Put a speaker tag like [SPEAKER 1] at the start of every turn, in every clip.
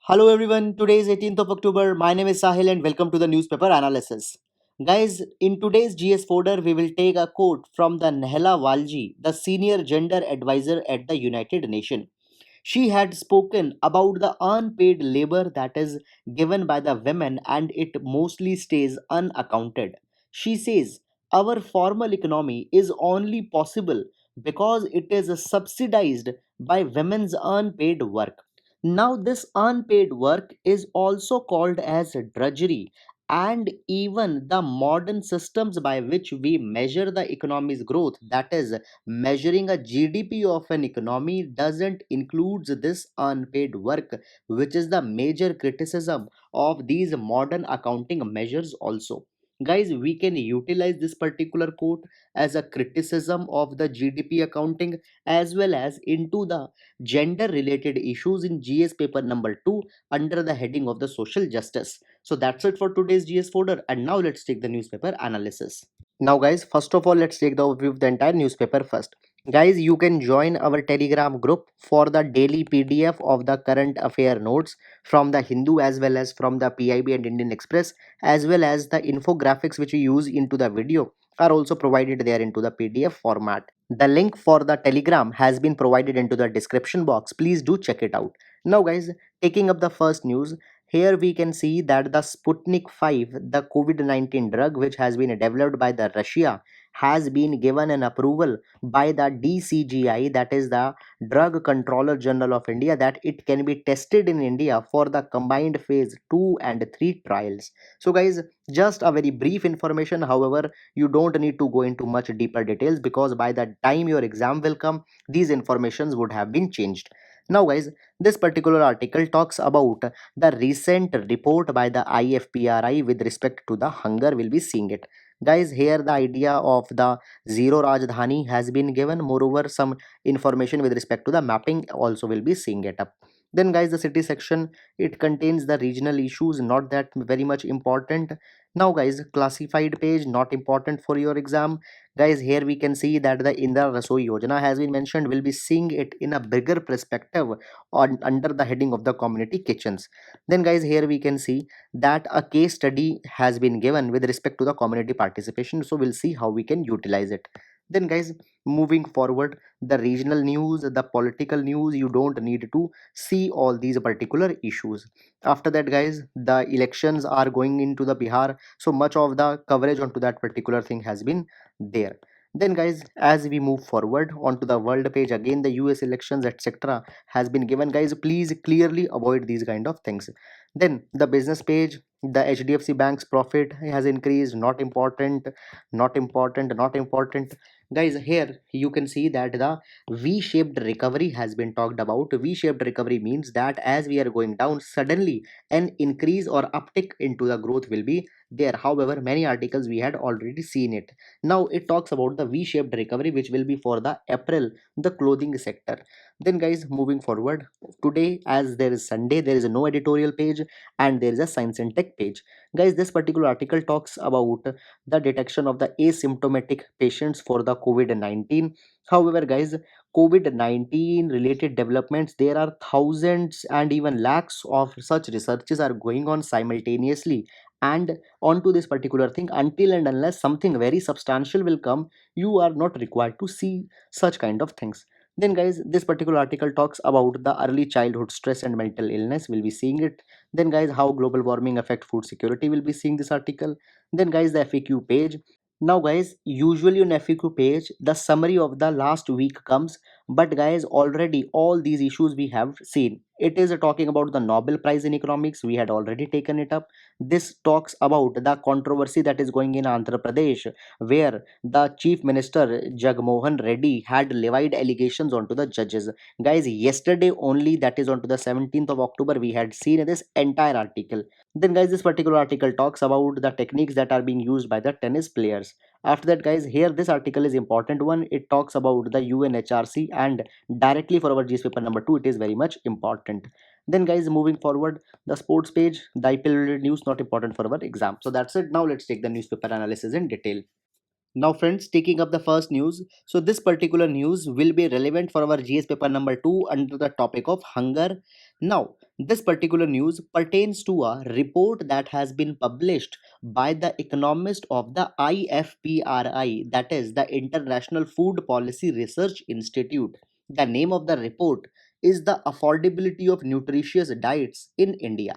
[SPEAKER 1] Hello everyone, today is 18th of October. My name is Sahil and welcome to the newspaper analysis. Guys, in today's GS Fodder, we will take a quote from the Nehla Walji, the senior gender advisor at the United Nations. She had spoken about the unpaid labor that is given by the women and it mostly stays unaccounted. She says, our formal economy is only possible because it is subsidized by women's unpaid work. Now, this unpaid work is also called as drudgery, and even the modern systems by which we measure the economy's growth, that is, measuring a GDP of an economy, doesn't include this unpaid work, which is the major criticism of these modern accounting measures also. Guys, we can utilize this particular quote as a criticism of the GDP accounting as well as into the gender related issues in GS paper number 2 under the heading of the social justice. So that's it for today's GS folder, and now let's take the newspaper analysis. Now guys, first of all, let's take the overview of the entire newspaper first. Guys, you can join our Telegram group for the daily PDF of the current affair notes from the Hindu as well as from the PIB and Indian Express, as well as the infographics which we use into the video are also provided there into the PDF format. The link for the Telegram has been provided into the description box. Please do check it out. Now guys, taking up the first news, here we can see that the Sputnik 5, the COVID-19 drug which has been developed by the Russia, has been given an approval by the DCGI, that is the Drug Controller General of India, that it can be tested in India for the combined phase 2 and 3 trials. So guys, just a very brief information. However, you don't need to go into much deeper details because by the time your exam will come, these informations would have been changed. Now guys, this particular article talks about the recent report by the IFPRI with respect to the hunger. Will be seeing it. Guys, here the idea of the zero Rajdhani has been given. Moreover, some information with respect to the mapping also will be seeing it up. Then guys, the city section, it contains the regional issues, not that very much important. Now guys, classified page, not important for your exam. Guys, here we can see that the Indira rasoi yojana has been mentioned. We'll be seeing it in a bigger perspective on under the heading of the community kitchens. Then guys, here we can see that a case study has been given with respect to the community participation, so we'll see how we can utilize it. Then guys, moving forward, the regional news, the political news, you don't need to see all these particular issues. After that guys, the elections are going into the Bihar, so much of the coverage onto that particular thing has been there. Then guys, as we move forward onto the world page, again the US elections etc has been given. Guys, please clearly avoid these kind of things. Then the business page, the HDFC bank's profit has increased, not important, not important, not important. Guys, here you can see that the V-shaped recovery has been talked about. V-shaped recovery means that as we are going down, suddenly an increase or uptick into the growth will be there. However, many articles we had already seen it. Now it talks about the V-shaped recovery which will be for the April, the clothing sector. Then guys, moving forward, today as there is Sunday, there is no editorial page and there is a science and tech page. Guys, this particular article talks about the detection of the asymptomatic patients for the COVID-19. However guys, COVID-19 related developments, there are thousands and even lakhs of such researches are going on simultaneously, and onto this particular thing, until and unless something very substantial will come, you are not required to see such kind of things. Then guys, this particular article talks about the early childhood stress and mental illness. We'll be seeing it. Then guys, how global warming affect food security. Will be seeing this article. Then guys, the FAQ page. Now guys, usually on FAQ page, the summary of the last week comes. But guys, already all these issues we have seen. It is talking about the Nobel Prize in Economics. We had already taken it up. This talks about the controversy that is going in Andhra Pradesh, where the Chief Minister Jagmohan Reddy had levied allegations onto the judges. Guys, yesterday only, that is onto the 17th of October, we had seen this entire article. Then guys, this particular article talks about the techniques that are being used by the tennis players. After that guys, here this article is important one. It talks about the UNHRC and directly for our GS paper number 2 it is very much important. Then guys, moving forward, the sports page, the IPL related news, not important for our exam. So that's it. Now let's take the newspaper analysis in detail. Now friends, taking up the first news. So this particular news will be relevant for our GS paper number 2 under the topic of hunger. Now This particular news pertains to a report that has been published by the economist of the IFPRI, that is the International Food Policy Research Institute. The name of the report is The Affordability of Nutritious Diets in India.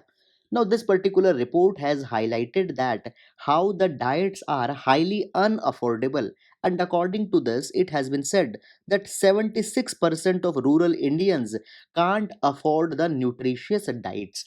[SPEAKER 1] Now, this particular report has highlighted that how the diets are highly unaffordable, and according to this, it has been said that 76% of rural Indians can't afford the nutritious diets.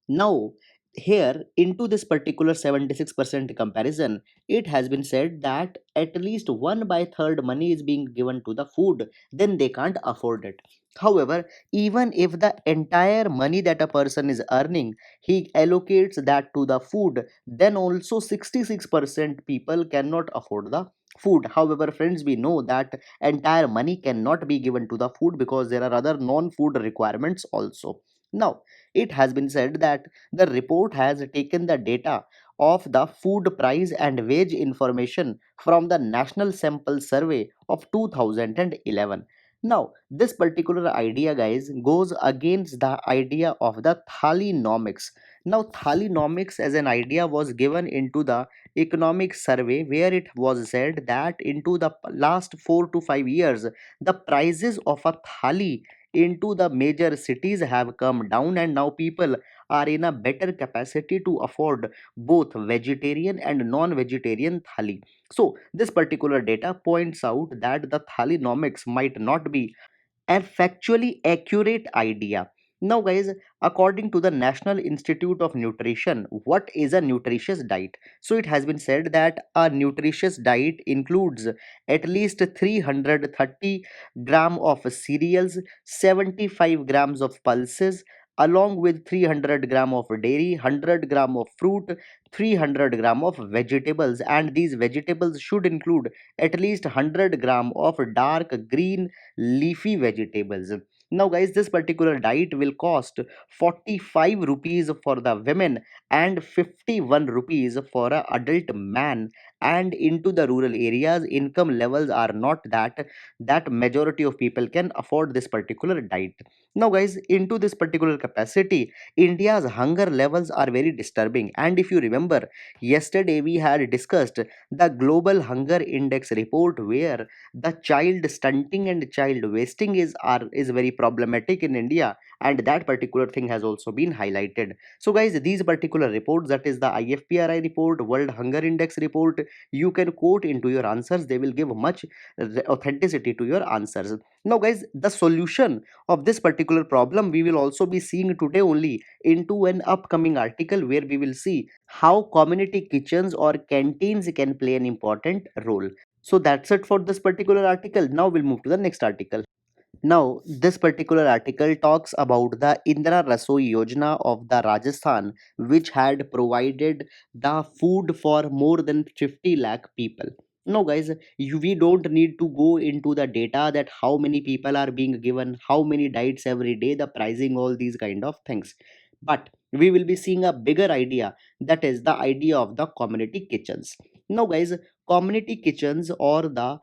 [SPEAKER 1] Now, here into this particular 76% comparison, it has been said that at least 1 by third money is being given to the food, then they can't afford it. However, even if the entire money that a person is earning, he allocates that to the food, then also 66% people cannot afford the food. However, friends, we know that entire money cannot be given to the food because there are other non food requirements also. Now, it has been said that the report has taken the data of the food price and wage information from the National Sample Survey of 2011. Now, this particular idea, guys, goes against the idea of the Thalinomics. Now, Thalinomics as an idea was given into the economic survey where it was said that into the last 4 to 5 years, the prices of a thali into the major cities have come down, and now people are in a better capacity to afford both vegetarian and non-vegetarian thali. So this particular data points out that the thalinomics might not be a factually accurate idea. Now, guys, according to the National Institute of Nutrition, what is a nutritious diet? So, it has been said that a nutritious diet includes at least 330 gram of cereals, 75 grams of pulses, along with 300 gram of dairy, 100 gram of fruit, 300 gram of vegetables, and these vegetables should include at least 100 gram of dark green leafy vegetables. Now, guys, this particular diet will cost 45 rupees for the women and 51 rupees for a adult man. And into the rural areas, income levels are not that majority of people can afford this particular diet. Now, guys, into this particular capacity, India's hunger levels are very disturbing. And if you remember, yesterday we had discussed the global hunger index report where the child stunting and child wasting is very problematic in India, and that particular thing has also been highlighted. So, guys, these particular reports, that is the IFPRI report, World Hunger Index report, you can quote into your answers. They will give much authenticity to your answers. Now, guys, the solution of this particular problem we will also be seeing today only into an upcoming article where we will see how community kitchens or canteens can play an important role. So that's it for this particular article. Now we'll move to the next article. Now, this particular article talks about the Indira Rasoi Yojana of the Rajasthan, which had provided the food for more than 50 lakh people. Now, guys, we don't need to go into the data that how many people are being given, how many diets every day, the pricing, all these kind of things. But we will be seeing a bigger idea, that is the idea of the community kitchens. Now, guys, community kitchens or the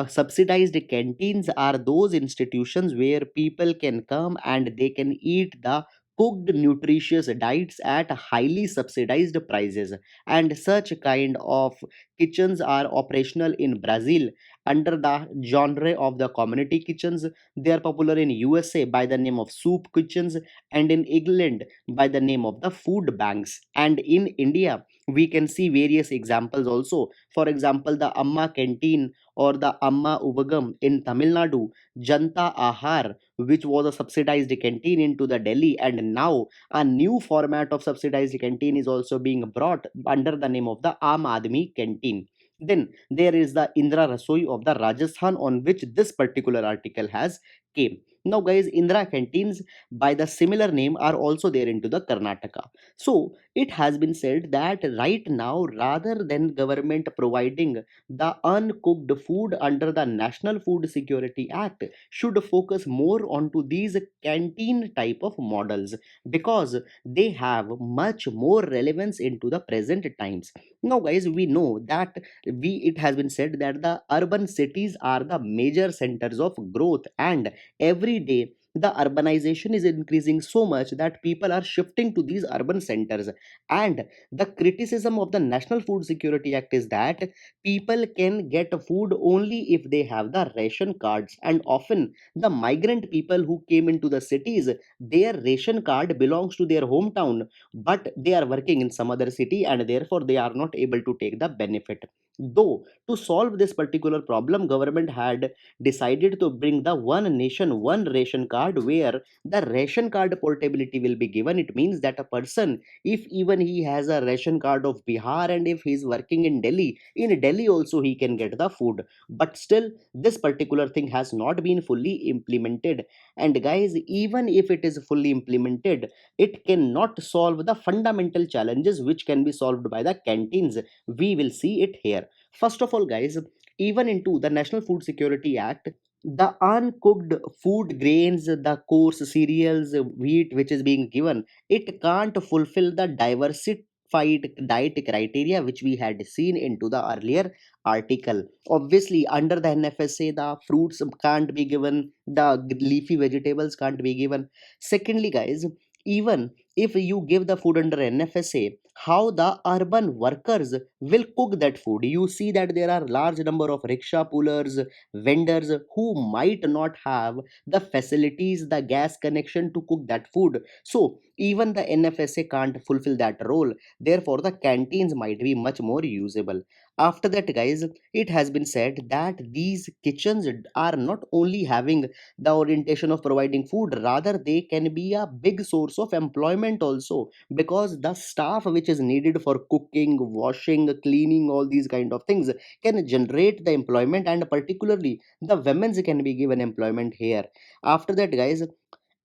[SPEAKER 1] subsidized canteens are those institutions where people can come and they can eat the cooked nutritious diets at highly subsidized prices, and such kind of kitchens are operational in Brazil under the genre of the community kitchens. They are popular in USA by the name of soup kitchens, and in England by the name of the food banks, and in India we can see various examples also. For example, the Amma canteen or the Amma Ubagam in Tamil Nadu, Janta Ahar, which was a subsidized canteen into the Delhi, and now a new format of subsidized canteen is also being brought under the name of the Aam Admi canteen. Then there is the Indra Rasoi of the Rajasthan, on which this particular article has came. Now, guys, Indra canteens by the similar name are also there into the Karnataka. So it has been said that right now, rather than government providing the uncooked food under the National Food Security Act, should focus more onto these canteen type of models because they have much more relevance into the present times. Now, guys, we know that it has been said that the urban cities are the major centers of growth, and every day the urbanization is increasing so much that people are shifting to these urban centers. And the criticism of the National Food Security Act is that people can get food only if they have the ration cards, and often the migrant people who came into the cities, their ration card belongs to their hometown, but they are working in some other city and therefore they are not able to take the benefit. Though to solve this particular problem, government had decided to bring the one nation one ration card, where the ration card portability will be given. It means that a person, if even he has a ration card of Bihar and if he is working in Delhi also he can get the food. But still this particular thing has not been fully implemented. And guys, even if it is fully implemented, it cannot solve the fundamental challenges which can be solved by the canteens. We will see it here. First of all, guys, even into the National Food Security Act, the uncooked food grains, the coarse cereals, wheat which is being given, it can't fulfill the diversified diet criteria which we had seen into the earlier article. Obviously, under the NFSA, the fruits can't be given, the leafy vegetables can't be given. Secondly, guys, even if you give the food under NFSA, how the urban workers will cook that food? You see that there are large number of rickshaw pullers, vendors who might not have the facilities, the gas connection to cook that food. So even the NFSA can't fulfill that role. Therefore, the canteens might be much more usable. After that, guys, it has been said that these kitchens are not only having the orientation of providing food, rather they can be a big source of employment also, because the staff which is needed for cooking, washing, cleaning, all these kind of things can generate the employment, and particularly the women's can be given employment here. After that, guys,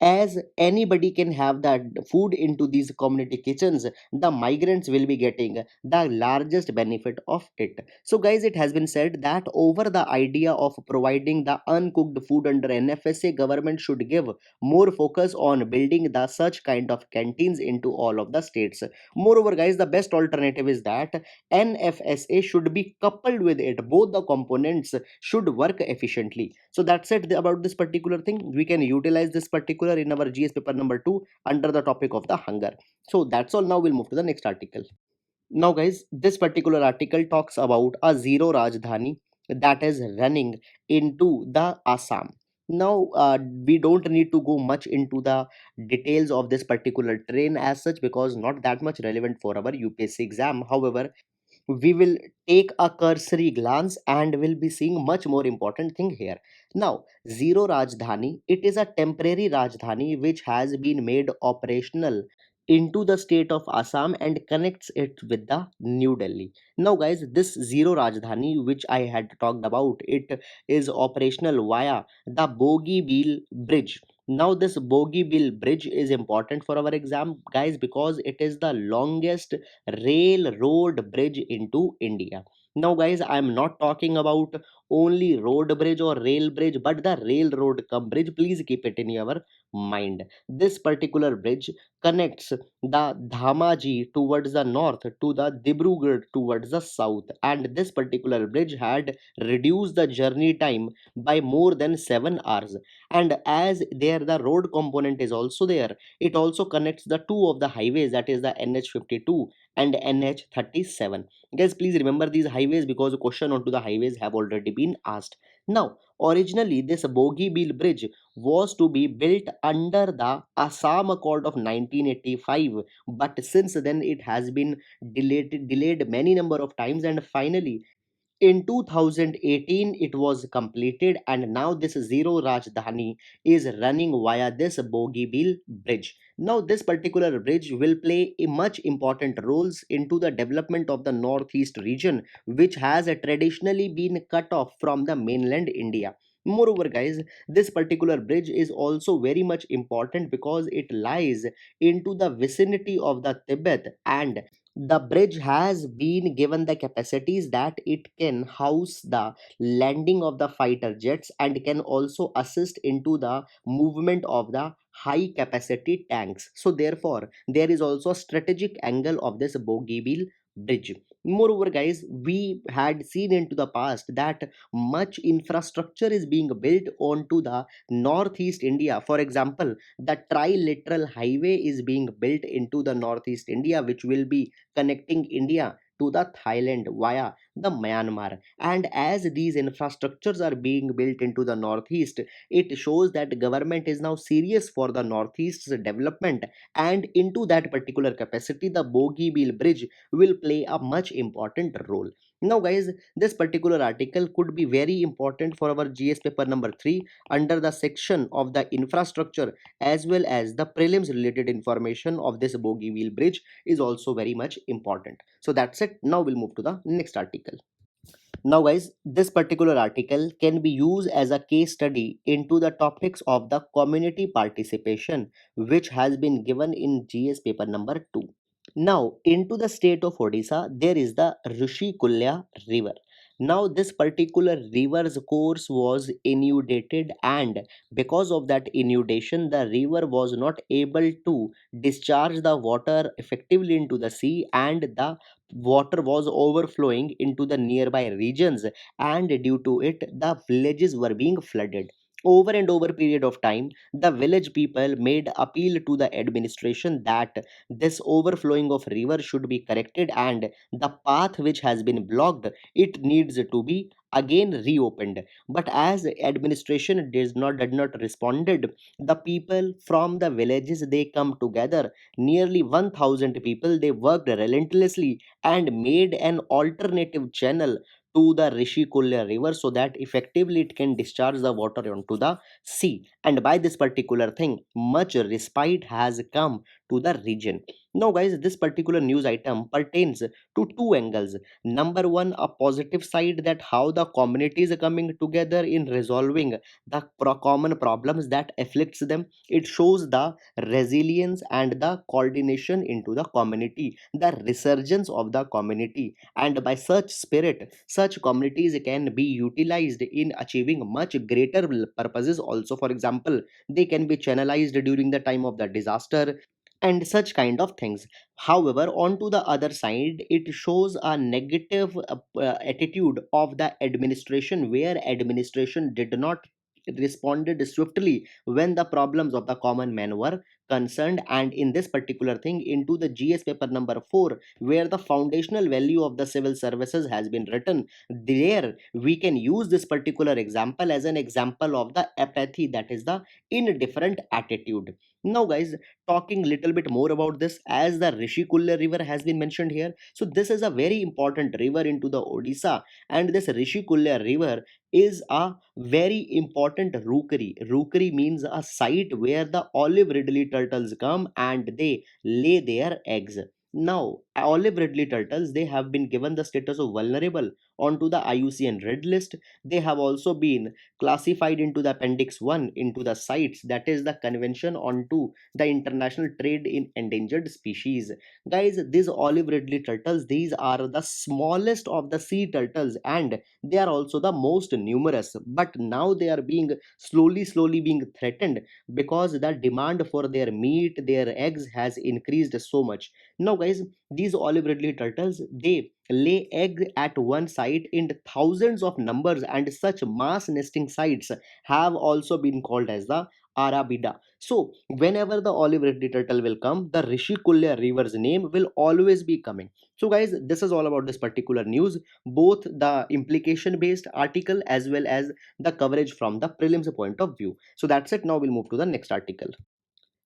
[SPEAKER 1] as anybody can have that food into these community kitchens, the migrants will be getting the largest benefit of it. So guys, it has been said that over the idea of providing the uncooked food under NFSA, government should give more focus on building the such kind of canteens into all of the states. Moreover, guys, the best alternative is that NFSA should be coupled with it. Both the components should work efficiently. So that's it about this particular thing. We can utilize this particular in our GS paper number 2 under the topic of the hunger. So that's all. Now we'll move to the next article. Now, guys, this particular article talks about a zero Rajdhani that is running into the Assam. Now, we don't need to go much into the details of this particular train as such, because not that much relevant for our UPSC exam. However, we will take a cursory glance and will be seeing much more important thing here. Now, zero Rajdhani, it is a temporary Rajdhani which has been made operational into the state of Assam and connects it with the New Delhi. Now, guys, this zero Rajdhani which I had talked about, it is operational via the Bogibeel Bridge. Now, this Bogibeel Bridge is important for our exam, guys, because it is the longest railroad bridge into India. Now, guys, I'm not talking about only road bridge or rail bridge, but the railroad cum bridge. Please keep it in your mind. This particular bridge connects the Dhamaji towards the north to the Dibrugarh towards the south, and this particular bridge had reduced the journey time by more than 7 hours. And as there the road component is also there, it also connects the two of the highways, that is the NH52 and NH37. Guys, please remember these highways because a question onto the highways have already been asked. Now, originally this Bogibeel Bridge was to be built under the Assam Accord of 1985, but since then it has been delayed many number of times, and finally in 2018 it was completed, and now this zero Rajdhani is running via this Bogibeel bridge. Now this particular bridge will play a much important roles into the development of the northeast region, which has traditionally been cut off from the mainland India. Moreover, guys, this particular bridge is also very much important because it lies into the vicinity of the Tibet, and the bridge has been given the capacities that it can house the landing of the fighter jets and can also assist into the movement of the high capacity tanks. So therefore there is also a strategic angle of this Bogibeel bridge. Moreover, guys, we had seen into the past that much infrastructure is being built onto the northeast India. For example, the trilateral highway is being built into the northeast India, which will be connecting India to the Thailand via the Myanmar. And as these infrastructures are being built into the northeast, it shows that government is now serious for the northeast's development. And into that particular capacity, the Bogeybill Bridge will play a much important role. Now, guys, this particular article could be very important for our GS paper number 3 under the section of the infrastructure, as well as the prelims related information of this bogie wheel bridge is also very much important. So that's it. Now we'll move to the next article. Now, guys, this particular article can be used as a case study into the topics of the community participation, which has been given in GS paper number 2. Now, into the state of Odisha, there is the Rishikulya river. Now, this particular river's course was inundated, and because of that inundation, the river was not able to discharge the water effectively into the sea, and the water was overflowing into the nearby regions, and due to it, the villages were being flooded. Over and over period of time, the village people made appeal to the administration that this overflowing of river should be corrected, and the path which has been blocked, it needs to be again reopened. But as administration did not responded, the people from the villages, they come together, nearly 1000 people, they worked relentlessly and made an alternative channel to the Rishikulya river, so that effectively it can discharge the water onto the sea. And by this particular thing, much respite has come to the region. Now, guys, this particular news item pertains to two angles. Number one, a positive side, that how the communities are coming together in resolving the common problems that afflicts them. It shows the resilience and the coordination into the community, the resurgence of the community, and by such spirit, such communities can be utilized in achieving much greater purposes also. For example, they can be channelized during the time of the disaster and such kind of things. However, on to the other side, it shows a negative attitude of the administration, where administration did not responded swiftly when the problems of the common man were concerned. And in this particular thing, into the GS paper number 4, where the foundational value of the civil services has been written, there we can use this particular example as an example of the apathy, that is the indifferent attitude. Now, guys, talking little bit more about this, as the Rishikulya river has been mentioned here. So this is a very important river into the Odisha, and this Rishikulya river is a very important rookery. Rookery means a site where the olive ridley turtles come and they lay their eggs. Now, olive ridley turtles, they have been given the status of vulnerable onto the IUCN Red List. They have also been classified into the Appendix 1 into the sites, that is the Convention onto the International Trade in Endangered Species. Guys, these olive ridley turtles, these are the smallest of the sea turtles, and they are also the most numerous. But now they are being slowly being threatened, because the demand for their meat, their eggs has increased so much. Now, guys, these olive ridley turtles, they lay egg at one site in thousands of numbers, and such mass nesting sites have also been called as the Arabida. So, whenever the olive ridley turtle will come, the Rishikulya river's name will always be coming. So, guys, this is all about this particular news, both the implication based article as well as the coverage from the prelims point of view. So, that's it. Now, we'll move to the next article.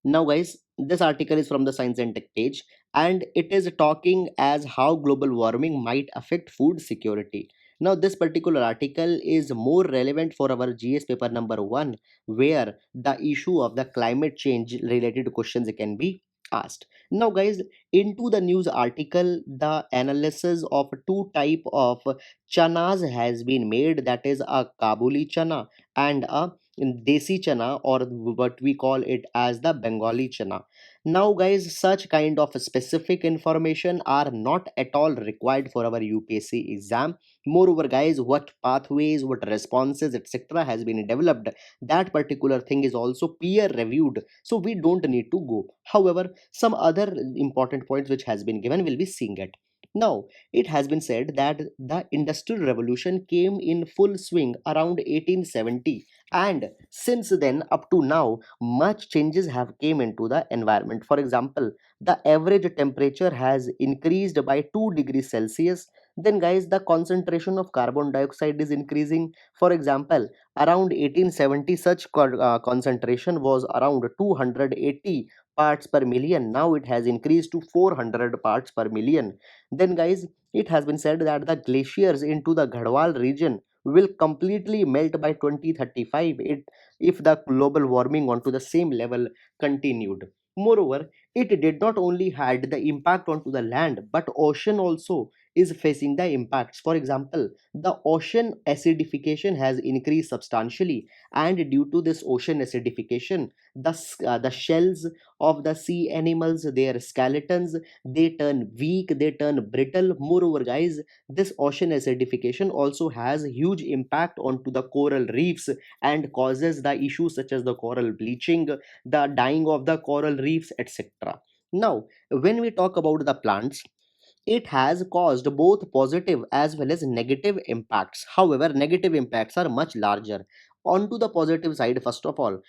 [SPEAKER 1] Now, guys, this article is from the Science and Tech page, and it is talking as how global warming might affect food security. Now, this particular article is more relevant for our GS paper number 1, where the issue of the climate change related questions can be asked. Now, guys, into the news article, the analysis of two type of chanas has been made, that is a Kabuli chana and a desi chana, or what we call it as the Bengali chana. Now, guys, such kind of specific information are not at all required for our UPSC exam. Moreover, guys, what pathways, what responses, etc. has been developed, that particular thing is also peer reviewed, so we don't need to go. However, some other important points which has been given will be seeing it. Now, it has been said that the Industrial Revolution came in full swing around 1870, and since then up to now, much changes have came into the environment. For example, the average temperature has increased by 2 degrees Celsius. Then, guys, the concentration of carbon dioxide is increasing. For example, around 1870, such concentration was around 280 parts per million. Now it has increased to 400 parts per million. Then, guys, it has been said that the glaciers into the Garhwal region will completely melt by 2035 if the global warming onto the same level continued. Moreover, it did not only had the impact onto the land, but ocean also is facing the impacts. For example, the ocean acidification has increased substantially, and due to this ocean acidification, the shells of the sea animals, their skeletons, they turn weak, they turn brittle. Moreover, guys, this ocean acidification also has huge impact onto the coral reefs and causes the issues such as the coral bleaching, the dying of the coral reefs, etc. Now, when we talk about the plants, it has caused both positive as well as negative impacts. However, negative impacts are much larger. Onto the positive side, first of all,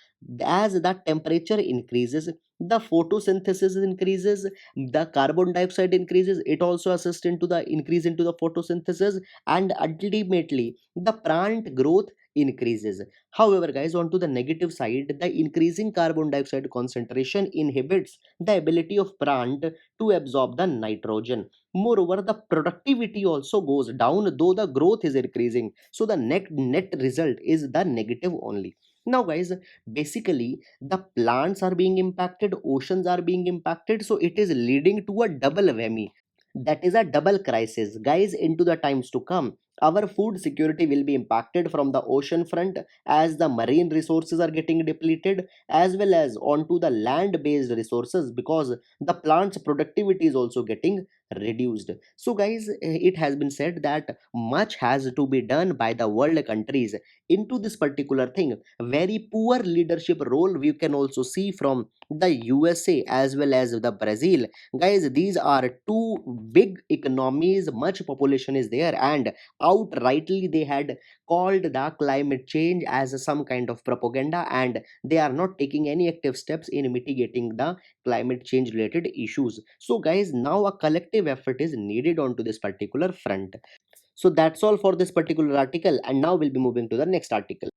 [SPEAKER 1] as the temperature increases, the photosynthesis increases, the carbon dioxide increases, it also assists into the increase into the photosynthesis, and ultimately the plant growth increases. However, guys, onto the negative side, the increasing carbon dioxide concentration inhibits the ability of plant to absorb the nitrogen. Moreover, the productivity also goes down, though the growth is increasing. So the net result is the negative only. Now, guys, basically the plants are being impacted, oceans are being impacted, so it is leading to a double whammy. That is a double crisis, guys. Into the times to come, our food security will be impacted from the ocean front, as the marine resources are getting depleted, as well as onto the land based resources, because the plant's productivity is also getting reduced. So, guys, it has been said that much has to be done by the world countries into this particular thing. Very poor leadership role we can also see from the USA as well as the Brazil. Guys, these are two big economies, much population is there, and outrightly they had called the climate change as some kind of propaganda, and they are not taking any active steps in mitigating the climate change related issues. So, guys, now a collective effort is needed onto this particular front. So that's all for this particular article, and now we'll be moving to the next article.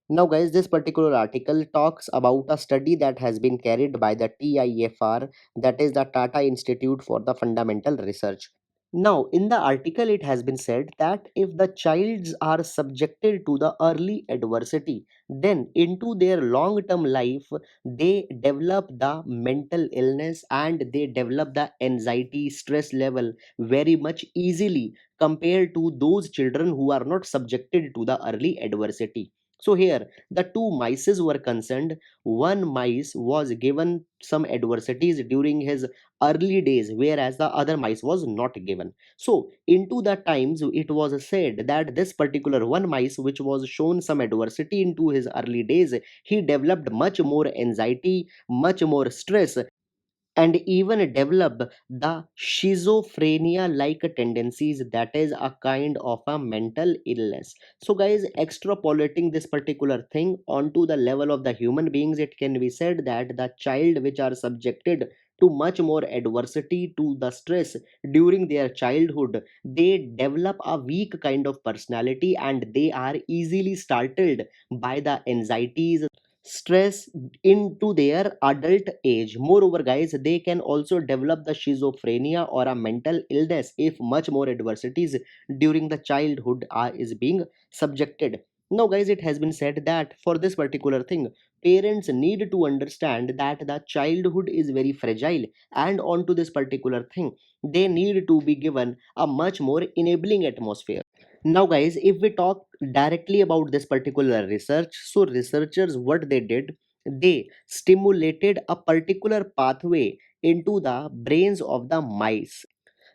[SPEAKER 1] Now, guys, this particular article talks about a study that has been carried by the TIFR, that is the Tata Institute for the Fundamental Research. Now, in the article, it has been said that if the childs are subjected to the early adversity, then into their long term life, they develop the mental illness and they develop the anxiety, stress level very much easily compared to those children who are not subjected to the early adversity. So, here the two mices were concerned. One mice was given some adversities during his early days, whereas the other mice was not given. So into the times, it was said that this particular one mice which was shown some adversity into his early days, he developed much more anxiety, much more stress, and even develop the schizophrenia like tendencies, that is a kind of a mental illness. So, guys, extrapolating this particular thing onto the level of the human beings, it can be said that the child which are subjected to much more adversity, to the stress during their childhood, they develop a weak kind of personality, and they are easily startled by the anxieties, stress into their adult age. Moreover, guys, they can also develop the schizophrenia or a mental illness if much more adversities during the childhood is being subjected. Now, guys, it has been said that for this particular thing, parents need to understand that the childhood is very fragile, and onto this particular thing, they need to be given a much more enabling atmosphere. Now, guys, if we talk directly about this particular research, so researchers, what they did, they stimulated a particular pathway into the brains of the mice.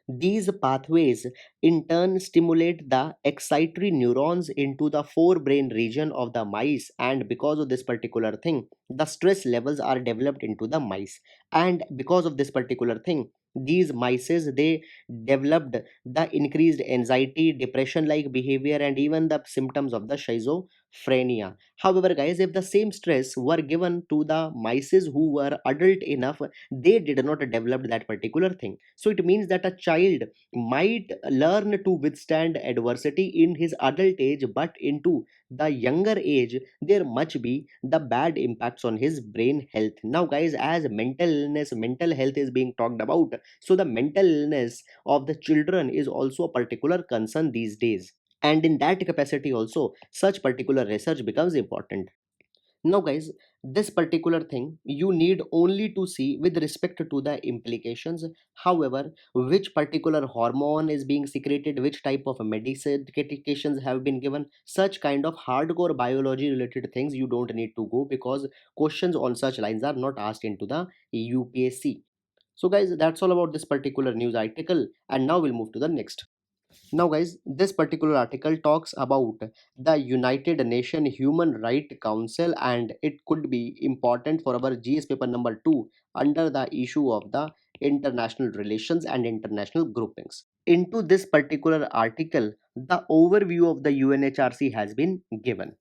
[SPEAKER 1] These pathways in turn stimulate the excitatory neurons into the forebrain region of the mice, and because of this particular thing, the stress levels are developed into the mice, and because of this particular thing, These mice, they developed the increased anxiety, depression like behavior, and even the symptoms of the schizophrenia. However, guys, if the same stress were given to the mice who were adult enough, they did not develop that particular thing. So it means that a child might learn to withstand adversity in his adult age, but into the younger age there must be the bad impacts on his brain health. Now guys, as mental illness, mental health is being talked about, so the mental illness of the children is also a particular concern these days, and in that capacity also such particular research becomes important. Now guys, this particular thing you need only to see with respect to the implications. However, which particular hormone is being secreted, which type of medications have been given, such kind of hardcore biology related things you don't need to go, because questions on such lines are not asked into the UPSC. So guys, that's all about this particular news article, and now we'll move to the next. Now, guys, this particular article talks about the United Nations Human Rights Council, and it could be important for our GS paper number 2 under the issue of the international relations and international groupings. Into this particular article, the overview of the UNHRC has been given.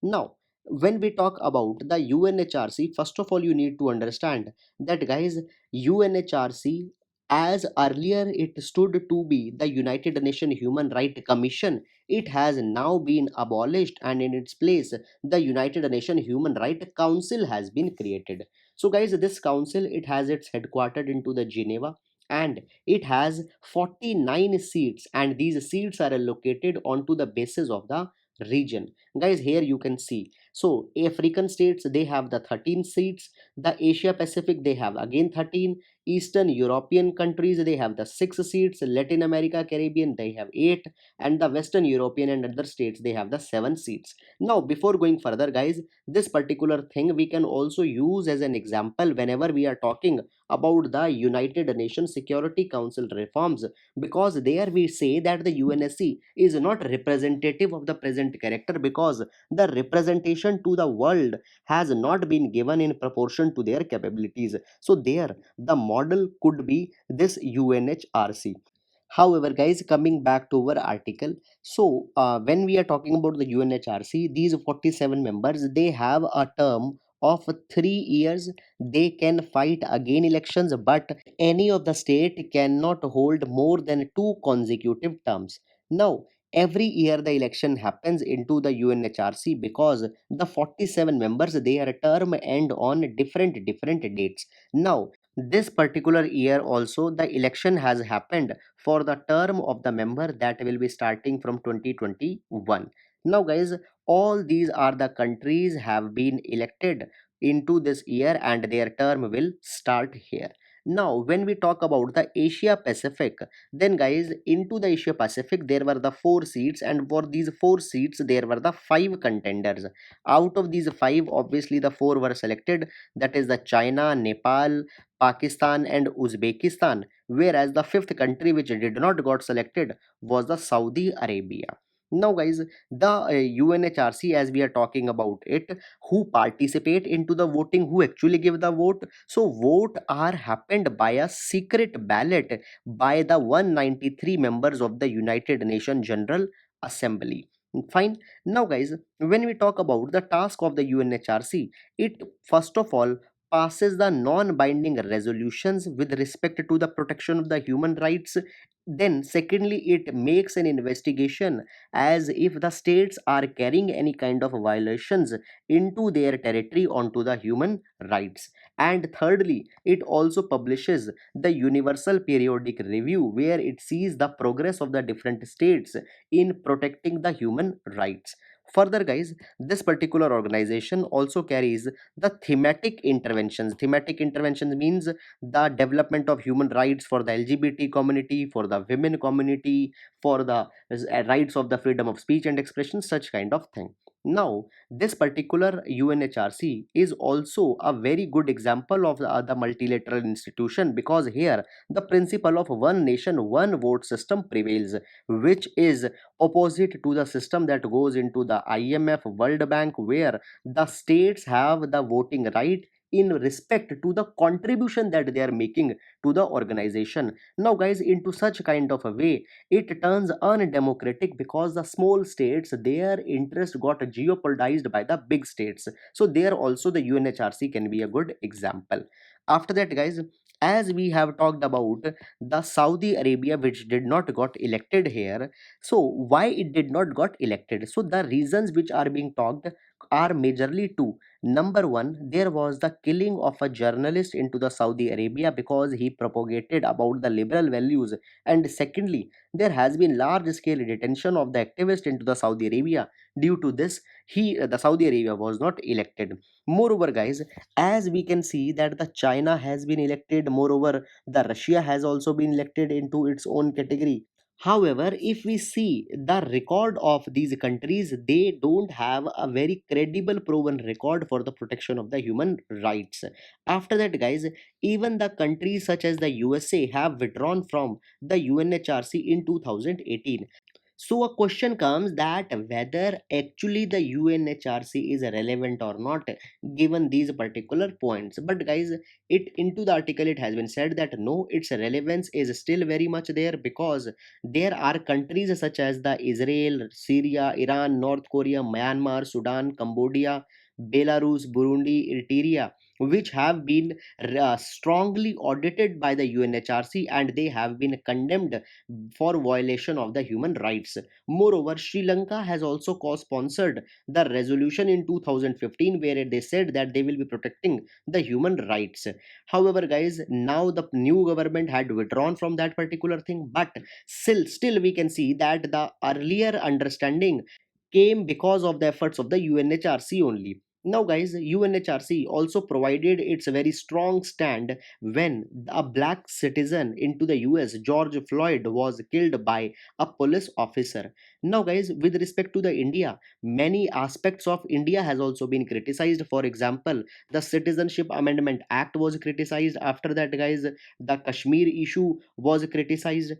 [SPEAKER 1] Now, when we talk about the UNHRC, first of all, you need to understand that, guys, UNHRC, as earlier it stood to be the United Nations Human Rights Commission, it has now been abolished, and in its place, the United Nations Human Rights Council has been created. So, guys, this council, it has its headquartered into the Geneva, and it has 49 seats, and these seats are allocated onto the basis of the region. Guys, here you can see, so African states, they have the 13 seats, the Asia Pacific, they have again 13, Eastern European countries, they have the 6 seats, Latin America Caribbean, they have 8, and the Western European and other states, they have the 7 seats. Now before going further, guys, this particular thing we can also use as an example whenever we are talking about the United Nations Security Council reforms, because there we say that the UNSC is not representative of the present character, because the representation to the world has not been given in proportion to their capabilities. So there the model could be this UNHRC. However, guys, coming back to our article, so when we are talking about the UNHRC, these 47 members, they have a term of 3 years. They can fight again elections, but any of the state cannot hold more than two consecutive terms. Now, every year the election happens into the UNHRC, because the 47 members, their term end on different dates. Now, this particular year also the election has happened for the term of the member that will be starting from 2021. Now guys, all these are the countries have been elected into this year, and their term will start here. Now when we talk about the Asia Pacific, then guys, into the Asia Pacific there were the 4 seats, and for these 4 seats there were the 5 contenders. Out of these 5, obviously the 4 were selected, that is the China, Nepal, Pakistan and Uzbekistan, whereas the fifth country which did not got selected was the Saudi Arabia. Now guys, the UNHRC, as we are talking about it, who participate into the voting, who actually give the vote, so vote are happened by a secret ballot by the 193 members of the United Nations General Assembly. Fine. Now guys, when we talk about the task of the UNHRC, it first of all passes the non-binding resolutions with respect to the protection of the human rights. Then secondly, it makes an investigation as if the states are carrying any kind of violations into their territory onto the human rights. And thirdly, it also publishes the universal periodic review, where it sees the progress of the different states in protecting the human rights. Further guys, this particular organization also carries the thematic interventions. Thematic interventions means the development of human rights for the LGBT community, for the women community, for the rights of the freedom of speech and expression, such kind of thing. Now this particular UNHRC is also a very good example of the multilateral institution, because here the principle of one nation one vote system prevails, which is opposite to the system that goes into the IMF, World Bank, where the states have the voting right in respect to the contribution that they are making to the organization. Now guys, into such kind of a way, it turns undemocratic because the small states, their interest got geopolitized by the big states. So there also the UNHRC can be a good example. After that guys, as we have talked about the Saudi Arabia, which did not got elected here. So why it did not got elected? So the reasons which are being talked are majorly two. Number one, there was the killing of a journalist into the Saudi Arabia because he propagated about the liberal values. And secondly, there has been large scale detention of the activist into the Saudi Arabia. Due to this, the Saudi Arabia was not elected. Moreover guys, as we can see that the China has been elected, moreover the Russia has also been elected into its own category. However, if we see the record of these countries, they don't have a very credible proven record for the protection of the human rights. After that guys, even the countries such as the USA have withdrawn from the UNHRC in 2018. So a question comes that whether actually the UNHRC is relevant or not given these particular points. But guys, it into the article it has been said that no, its relevance is still very much there because there are countries such as the Israel, Syria, Iran, North Korea, Myanmar, Sudan, Cambodia, Belarus, Burundi, Eritrea, which have been strongly audited by the UNHRC and they have been condemned for violation of the human rights. Moreover, Sri Lanka has also co-sponsored the resolution in 2015 where they said that they will be protecting the human rights. However, guys, now the new government had withdrawn from that particular thing, but still we can see that the earlier understanding came because of the efforts of the UNHRC only. Now, guys, UNHRC also provided its very strong stand when a black citizen into the US, George Floyd, was killed by a police officer. Now, guys, with respect to the India, many aspects of India has also been criticized. For example, the Citizenship Amendment Act was criticized. After that, guys, the Kashmir issue was criticized.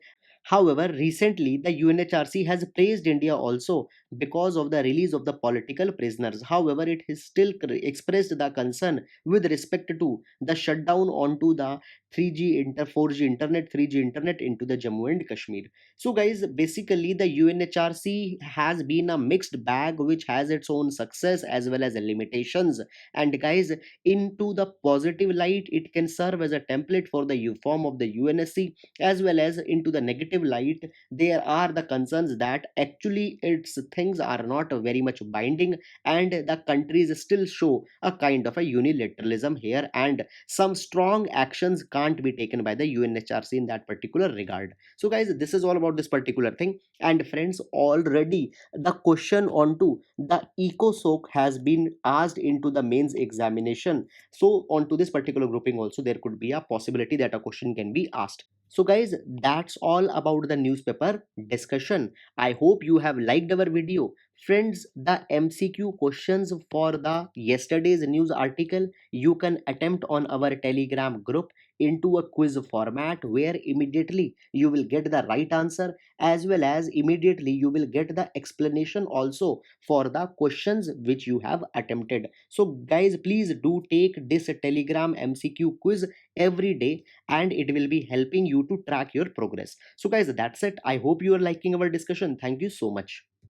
[SPEAKER 1] However, recently the UNHRC has praised India also because of the release of the political prisoners. However, it has still expressed the concern with respect to the shutdown onto the 3G 4G internet, 3G internet into the Jammu and Kashmir. So, guys, basically the UNHRC has been a mixed bag which has its own success as well as limitations. And, guys, into the positive light, it can serve as a template for the form of the UNSC, as well as into the negative light there are the concerns that actually its things are not very much binding and the countries still show a kind of a unilateralism here and some strong actions can't be taken by the UNHRC in that particular regard. So guys, this is all about this particular thing. And friends, already the question onto the ecosoc has been asked into the mains examination. So onto this particular grouping also there could be a possibility that a question can be asked. So, guys, that's all about the newspaper discussion. I hope you have liked our video. Friends, the MCQ questions for the yesterday's news article you can attempt on our Telegram group into a quiz format where immediately you will get the right answer as well as immediately you will get the explanation also for the questions which you have attempted. So, guys, please do take this Telegram MCQ quiz every day and it will be helping you to track your progress. So guys, that's it. I hope you are liking our discussion. Thank you so much.